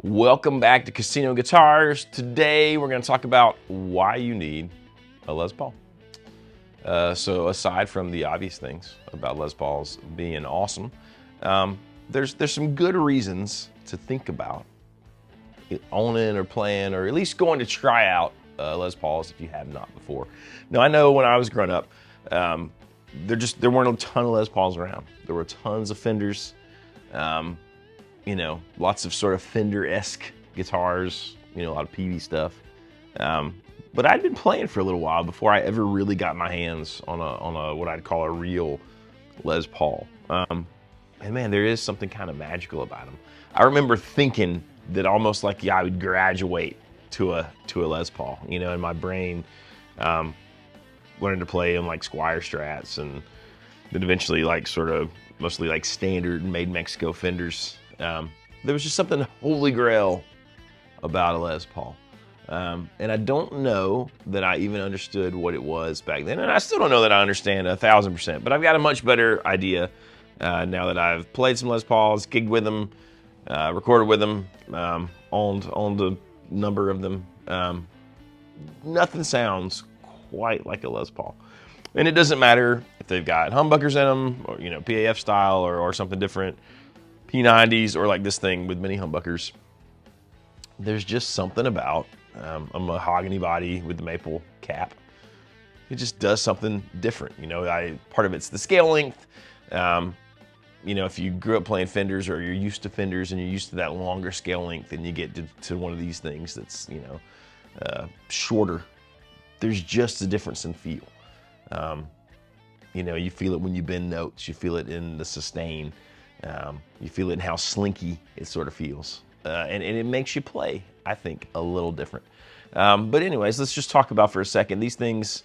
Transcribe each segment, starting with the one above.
Welcome back to Casino Guitars. Today we're going to talk about why you need a Les Paul. So aside from the obvious things about Les Pauls being awesome, there's some good reasons to think about owning or playing, or at least going to try out Les Pauls if you have not before. Now I know when I was growing up, there weren't a ton of Les Pauls around. There were tons of Fenders. You know, lots of sort of Fender-esque guitars, you know, a lot of PV stuff. But I'd been playing for a little while before I ever really got my hands on a what I'd call a real Les Paul. And man, there is something kind of magical about them. I remember thinking that almost like, yeah, I would graduate to a Les Paul, you know, in my brain, learning to play in like Squire Strats, and then eventually like sort of mostly like standard made Mexico Fenders. There was just something holy grail about a Les Paul. And I don't know that I even understood what it was back then. And I still don't know that I understand 1,000%, but I've got a much better idea now that I've played some Les Pauls, gigged with them, recorded with them, owned a number of them. Nothing sounds quite like a Les Paul. And it doesn't matter if they've got humbuckers in them, or, you know, PAF style, or something different. P90s, or like this thing with mini humbuckers. There's just something about a mahogany body with the maple cap. It just does something different. You know, part of it's the scale length. You know, if you grew up playing Fenders, or you're used to Fenders and you're used to that longer scale length, and you get to one of these things that's, you know, shorter, there's just a difference in feel. You know, you feel it when you bend notes, you feel it in the sustain. You feel it in how slinky it sort of feels. And it makes you play, I think, a little different. But anyways, let's just talk about for a second. These things,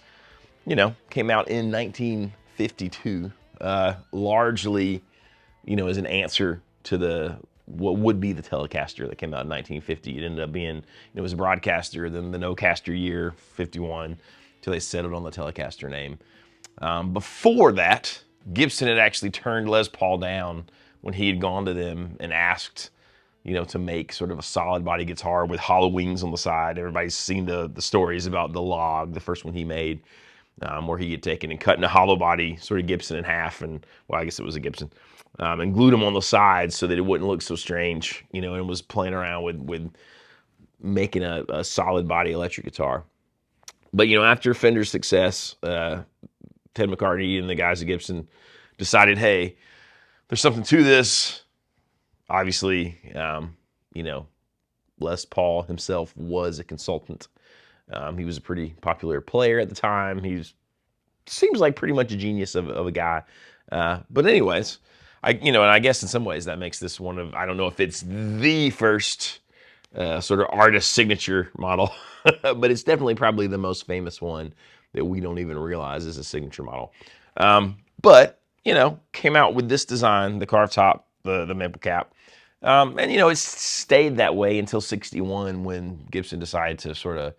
you know, came out in 1952, largely, you know, as an answer to what would be the Telecaster that came out in 1950. It ended up being, it was a broadcaster, then the no-caster year, 51, till they settled on the Telecaster name. Before that, Gibson had actually turned Les Paul down when he had gone to them and asked, you know, to make sort of a solid body guitar with hollow wings on the side. Everybody's seen the stories about the Log, the first one he made, where he had taken and cut in a hollow body sort of Gibson in half, and, well, I guess it was a Gibson, and glued them on the sides so that it wouldn't look so strange, you know, and was playing around with making a solid body electric guitar. But, you know, after Fender's success, Ted McCartney and the guys at Gibson decided, hey, there's something to this. Obviously, you know, Les Paul himself was a consultant. He was a pretty popular player at the time. Seems like pretty much a genius of a guy. But anyways, and I guess in some ways that makes this one of, I don't know if it's the first sort of artist signature model, but it's definitely probably the most famous one that we don't even realize is a signature model. But, you know, came out with this design, the carved top, the maple cap. And, you know, it stayed that way until 61, when Gibson decided to sort of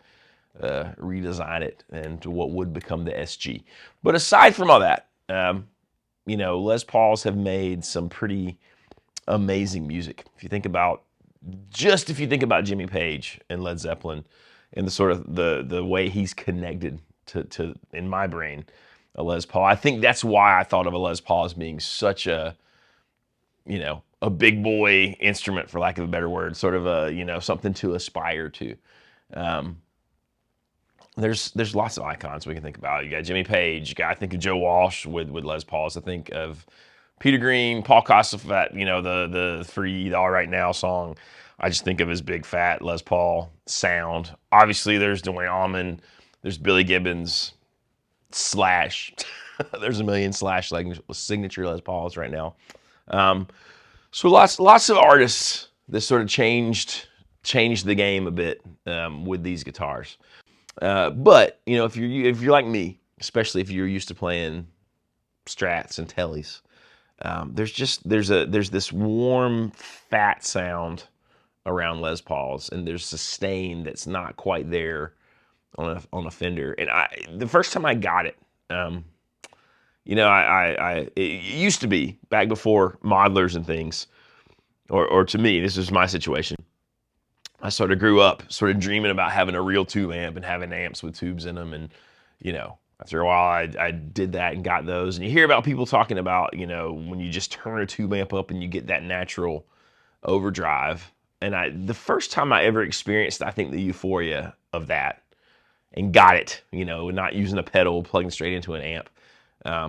redesign it into what would become the SG. But aside from all that, you know, Les Pauls have made some pretty amazing music. If you think about Jimmy Page and Led Zeppelin, and the sort of the way he's connected to in my brain, a Les Paul. I think that's why I thought of a Les Paul as being such a, you know, a big boy instrument, for lack of a better word, sort of a, you know, something to aspire to. There's lots of icons we can think about. You got Jimmy Page. I think of Joe Walsh with Les Pauls. I think of Peter Green, Paul Kossoff, you know, the Free, the All Right Now song. I just think of his big fat Les Paul sound. Obviously, there's Dwayne Allman. There's Billy Gibbons. Slash. There's a million Slash like signature Les Pauls right now. So lots of artists that sort of changed the game a bit with these guitars. But you know, if you're like me, especially if you're used to playing Strats and Tellys, there's this warm, fat sound around Les Pauls, and there's sustain that's not quite there on a Fender. And the first time I got it, you know, it used to be back before modelers and things, or to me, this is my situation. I sort of grew up sort of dreaming about having a real tube amp and having amps with tubes in them. And, you know, after a while I did that and got those. And you hear about people talking about, you know, when you just turn a tube amp up and you get that natural overdrive. And the first time I ever experienced, I think, the euphoria of that and got it, you know, not using a pedal, plugging straight into an amp.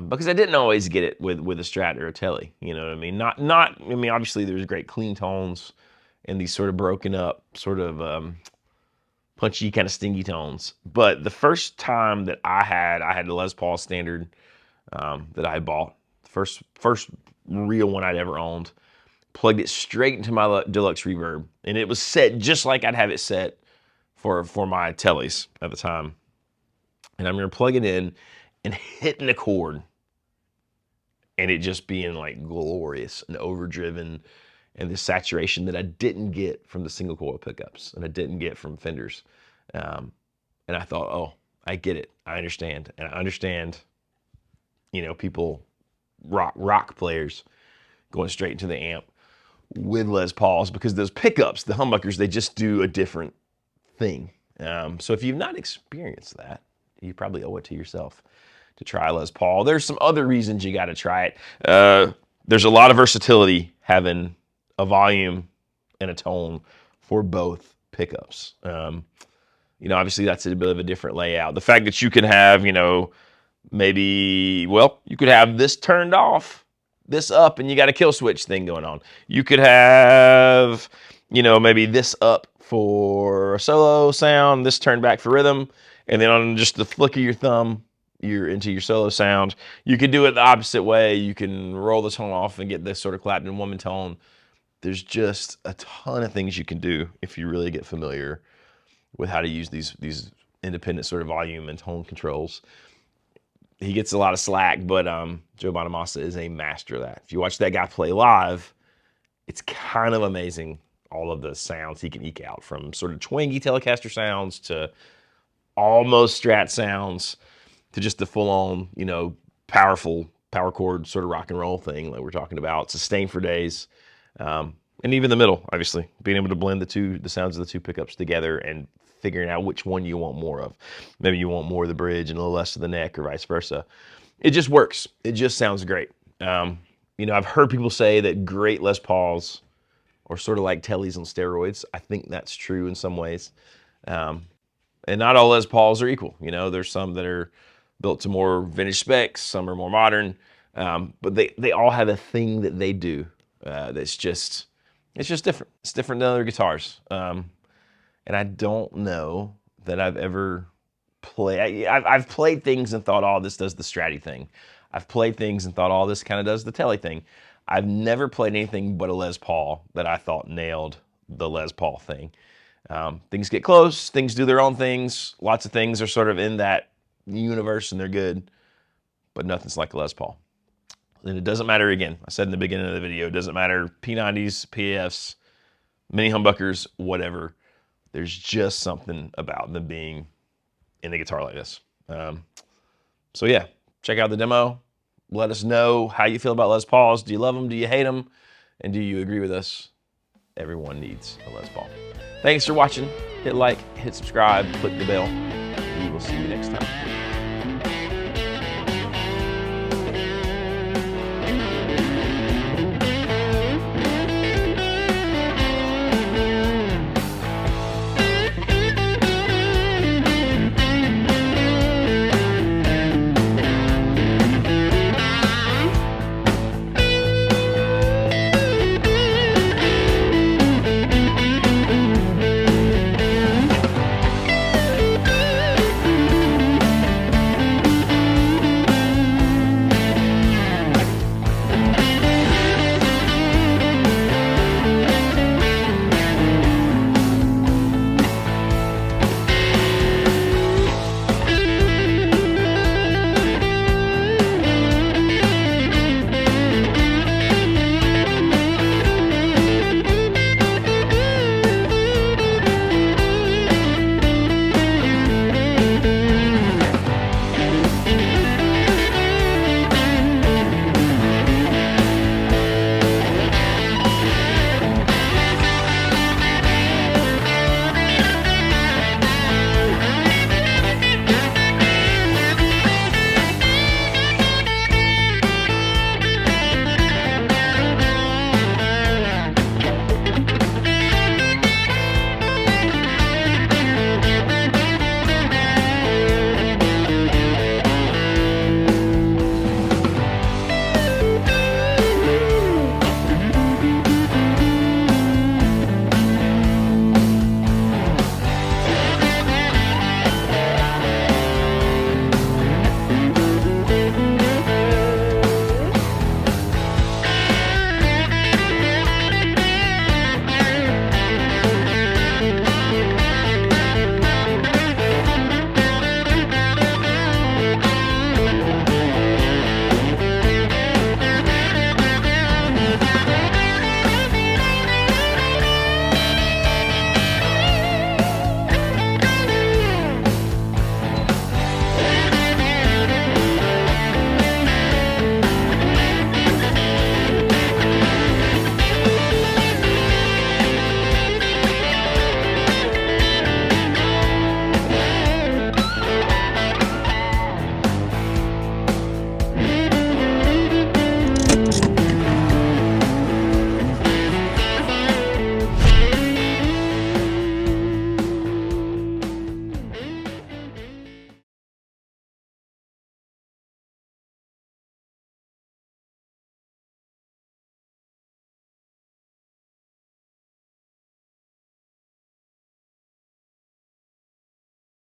Because I didn't always get it with a Strat or a Tele, you know what I mean? I mean, obviously there's great clean tones and these sort of broken up, sort of punchy, kind of stingy tones. But the first time that I had the Les Paul Standard that I had bought, first real one I'd ever owned, plugged it straight into my deluxe reverb, and it was set just like I'd have it set for my Teles at the time. And I'm gonna plug it in and hitting a chord, and it just being like glorious and overdriven, and the saturation that I didn't get from the single coil pickups and I didn't get from Fenders. And I thought, oh, I get it. I understand. And I understand, you know, people, rock players going straight into the amp with Les Pauls, because those pickups, the humbuckers, they just do a different thing. So if you've not experienced that, you probably owe it to yourself to try Les Paul. There's some other reasons you got to try it. There's a lot of versatility having a volume and a tone for both pickups. You know, obviously that's a bit of a different layout. The fact that you can have, you know, maybe, well, you could have this turned off, this up, and you got a kill switch thing going on. You could have, you know, maybe this up for a solo sound, this turned back for rhythm, and then on just the flick of your thumb, you're into your solo sound. You could do it the opposite way. You can roll the tone off and get this sort of Clapton woman tone. There's just a ton of things you can do if you really get familiar with how to use these independent sort of volume and tone controls. He gets a lot of slack, but Joe Bonamassa is a master of that. If you watch that guy play live, it's kind of amazing all of the sounds he can eke out, from sort of twangy Telecaster sounds to almost Strat sounds to just the full-on, you know, powerful power chord sort of rock and roll thing like we're talking about, sustain for days. And even the middle, obviously, being able to blend the sounds of the two pickups together and figuring out which one you want more of. Maybe you want more of the bridge and a little less of the neck, or vice versa. It just works. It just sounds great. You know, I've heard people say that great Les Pauls are sort of like Teles on steroids. I think that's true in some ways. And not all Les Pauls are equal. You know, there's some that are built to more vintage specs, some are more modern, but they all have a thing that they do that's just, it's just different. It's different than other guitars. And I don't know that I've ever played. I've played things and thought, oh, this does the Stratty thing. I've played things and thought, oh, this kind of does the Tele thing. I've never played anything but a Les Paul that I thought nailed the Les Paul thing. Things get close. Things do their own things. Lots of things are sort of in that universe and they're good, but nothing's like a Les Paul. And it doesn't matter, again, I said in the beginning of the video, it doesn't matter P90s, PAFs, mini humbuckers, whatever. There's just something about them being in the guitar like this. So yeah, check out the demo. Let us know how you feel about Les Pauls. Do you love them? Do you hate them? And do you agree with us? Everyone needs a Les Paul. Thanks for watching. Hit like, hit subscribe, click the bell. We will see you next time.